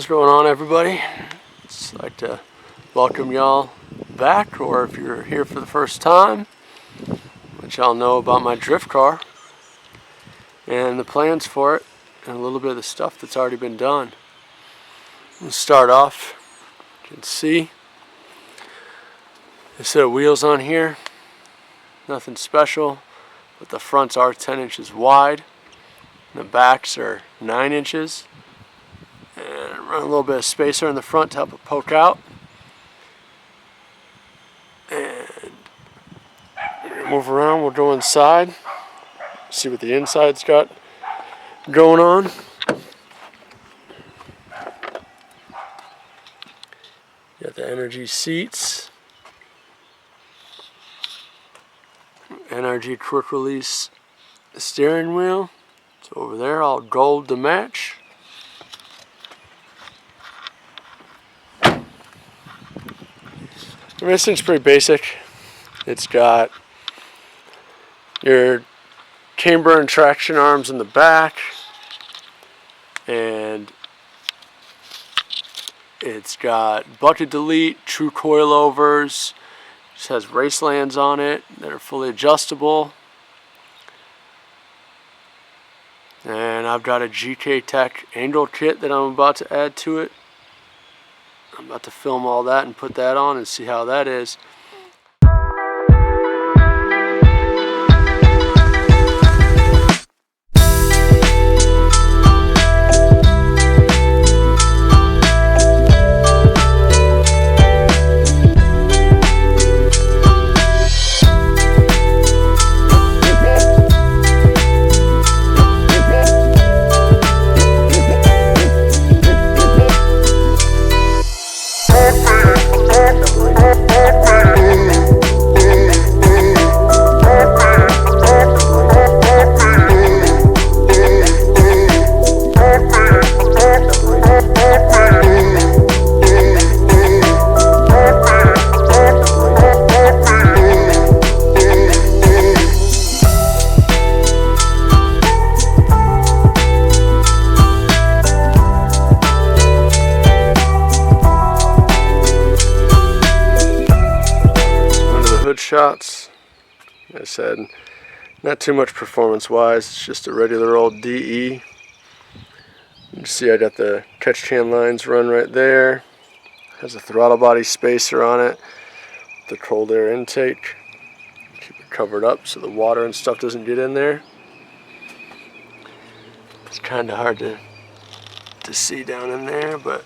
going on, everybody? I'd like to welcome y'all back, or if you're here for the first time, let y'all know about my drift car and the plans for it and a little bit of the stuff that's already been done. We'll start off. You can see a set of wheels on here, nothing special, but the fronts are 10 inches wide and the backs are 9 inches. And run a little bit of spacer in the front to help it poke out. And move around, we'll go inside, see what the inside's got going on. Got the energy seats, NRG quick release steering wheel. It's over there, all gold to match. This thing's pretty basic. It's got your camber and traction arms in the back, and it's got bucket delete, true coilovers. It has Racelands on it that are fully adjustable. And I've got a gktech angle kit that I'm about to add to it. I'm about to film all that and put that on and see how that is. Shots. Like I said, not too much performance wise, it's just a regular old DE. You see I got the catch can lines run right there. Has a throttle body spacer on it, the cold air intake. Keep it covered up so the water and stuff doesn't get in there. It's kind of hard to see down in there, but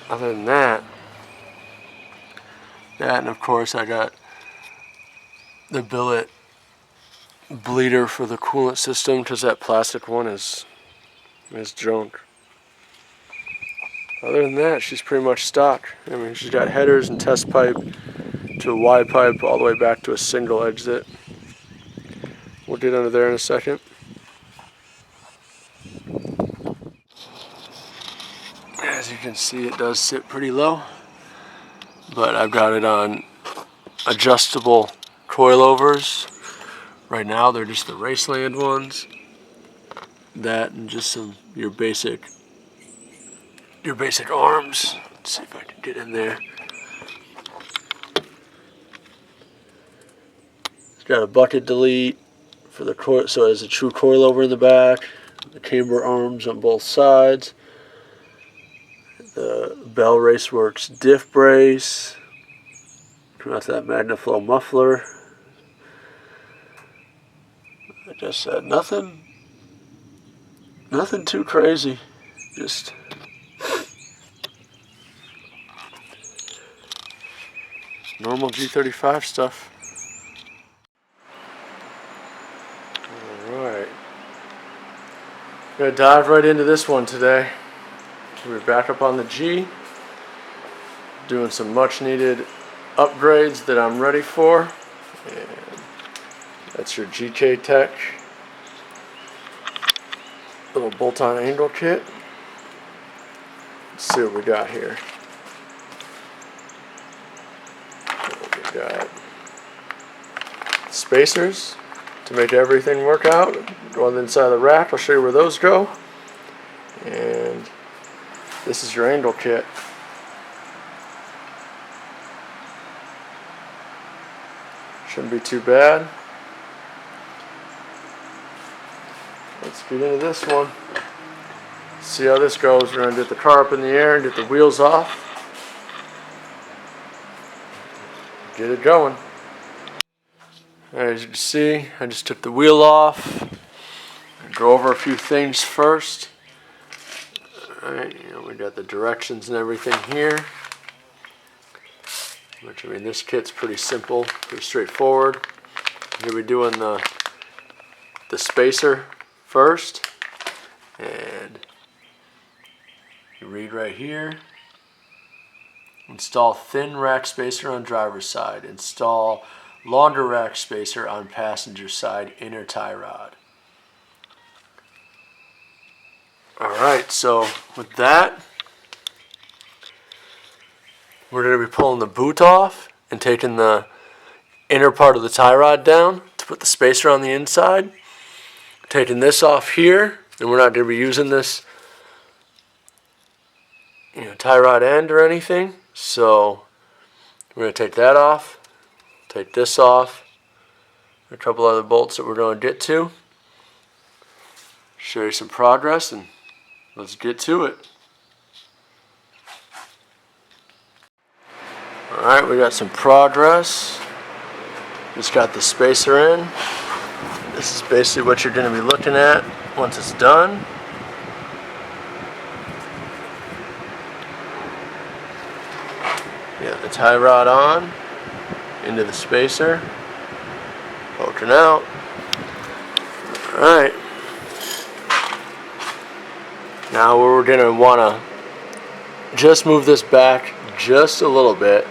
other than that, and of course I got the billet bleeder for the coolant system, because that plastic one is junk. Other than that, she's pretty much stock. I mean, she's got headers and test pipe to a Y pipe all the way back to a single exit. We'll get under there in a second. As you can see, it does sit pretty low. But I've got it on adjustable coilovers. Right now they're just the Raceland ones. That and just some your basic arms. Let's see if I can get in there. It's got a bucket delete for the coil, so it has a true coilover in the back. The camber arms on both sides. The Bell Raceworks diff brace. Come out that MagnaFlow muffler. I just said nothing too crazy. Just normal G35 stuff. Alright. Gonna dive right into this one today. We're back up on the G, doing some much needed upgrades that I'm ready for. And that's your gktech little bolt-on angle kit. Let's see what we got here. We got spacers to make everything work out. Go on the inside of the rack, I'll show you where those go. And this is your angle kit. Shouldn't be too bad. Let's get into this one. See how this goes. We're going to get the car up in the air and get the wheels off. Get it going. As you can see, I just took the wheel off. Go over a few things first. Alright, we got the directions and everything here. Which, I mean, this kit's pretty simple, pretty straightforward. Here we're doing the spacer first. And you read right here. Install thin rack spacer on driver's side. Install longer rack spacer on passenger side inner tie rod. Alright, so with that, we're going to be pulling the boot off and taking the inner part of the tie rod down to put the spacer on the inside. Taking this off here, and we're not going to be using this tie rod end or anything. So we're going to take that off, take this off, a couple other bolts that we're going to get to. Show you some progress and let's get to it. Alright, we got some progress. Just got the spacer in. This is basically what you're going to be looking at once it's done. Yeah, the tie rod on, into the spacer, poking out. Alright. Now we're going to want to just move this back just a little bit,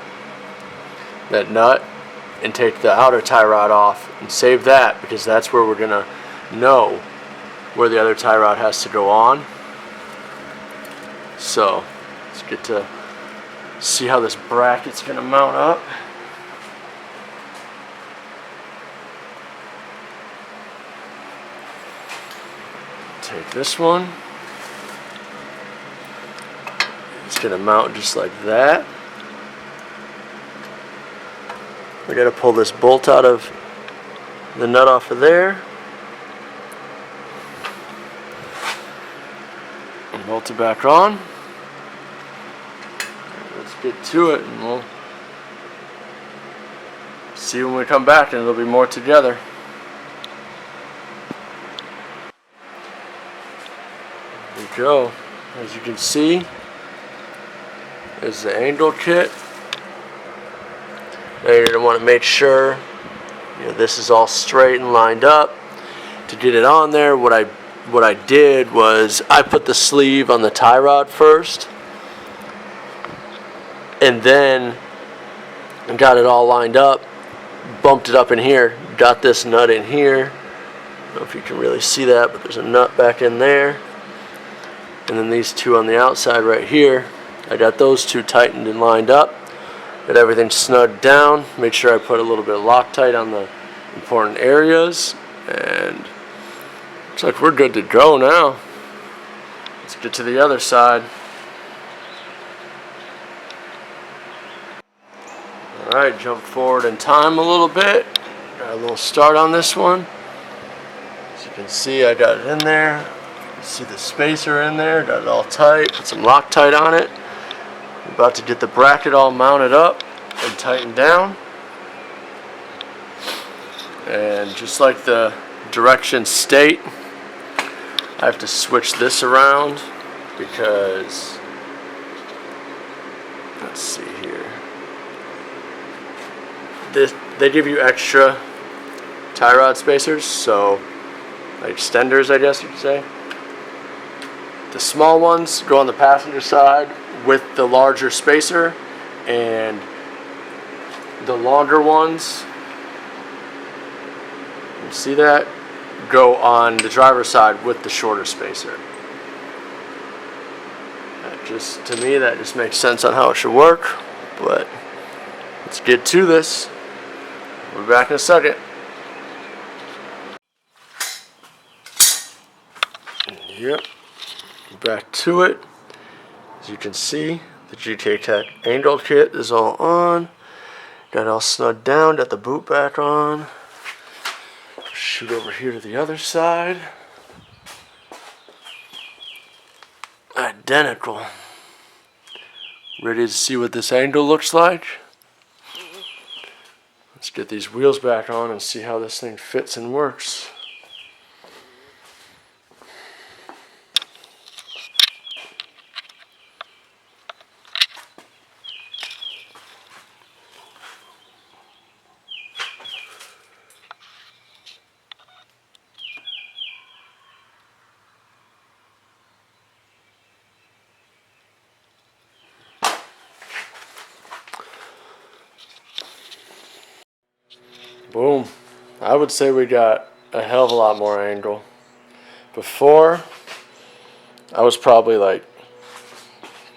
that nut, and take the outer tie rod off and save that, because that's where we're going to know where the other tie rod has to go on. So let's get to see how this bracket's going to mount up. Take this one. It's going to mount just like that. We got to pull this bolt out of the nut off of there. And bolt it back on. Let's get to it and we'll see when we come back, and there'll be more together. There we go. As you can see, is the angle kit. Now you're going to want to make sure this is all straight and lined up. To get it on there, what I did was I put the sleeve on the tie rod first, and then got it all lined up, bumped it up in here, got this nut in here. I don't know if you can really see that, but there's a nut back in there. And then these two on the outside right here, I got those two tightened and lined up. Got everything snugged down. Make sure I put a little bit of Loctite on the important areas. And looks like we're good to go now. Let's get to the other side. Alright, jump forward in time a little bit. Got a little start on this one. As you can see, I got it in there. You can see the spacer in there. Got it all tight. Put some Loctite on it. I'm about to get the bracket all mounted up and tightened down. And just like the directions state, I have to switch this around because, let's see here, they give you extra tie rod spacers, so like extenders, I guess you could say. The small ones go on the passenger side with the larger spacer, and the longer ones, you see that, go on the driver's side with the shorter spacer. To me, that just makes sense on how it should work. But let's get to this. We'll be back in a second. Yep. Back to it. As you can see, the gktech angle kit is all on. Got it all snug down, got the boot back on. Shoot over here to the other side. Identical. Ready to see what this angle looks like? Let's get these wheels back on and see how this thing fits and works. Boom. I would say we got a hell of a lot more angle. Before, I was probably like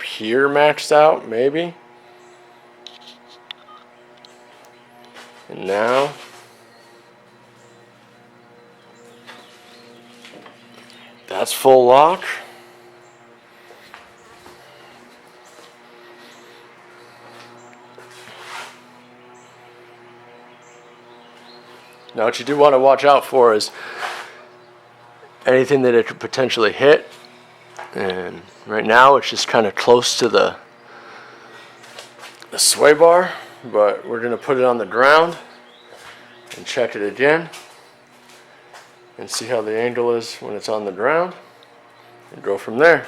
here maxed out, maybe. And now, that's full lock. Now what you do want to watch out for is anything that it could potentially hit. And right now it's just kind of close to the sway bar, but we're going to put it on the ground and check it again and see how the angle is when it's on the ground and go from there.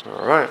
All right.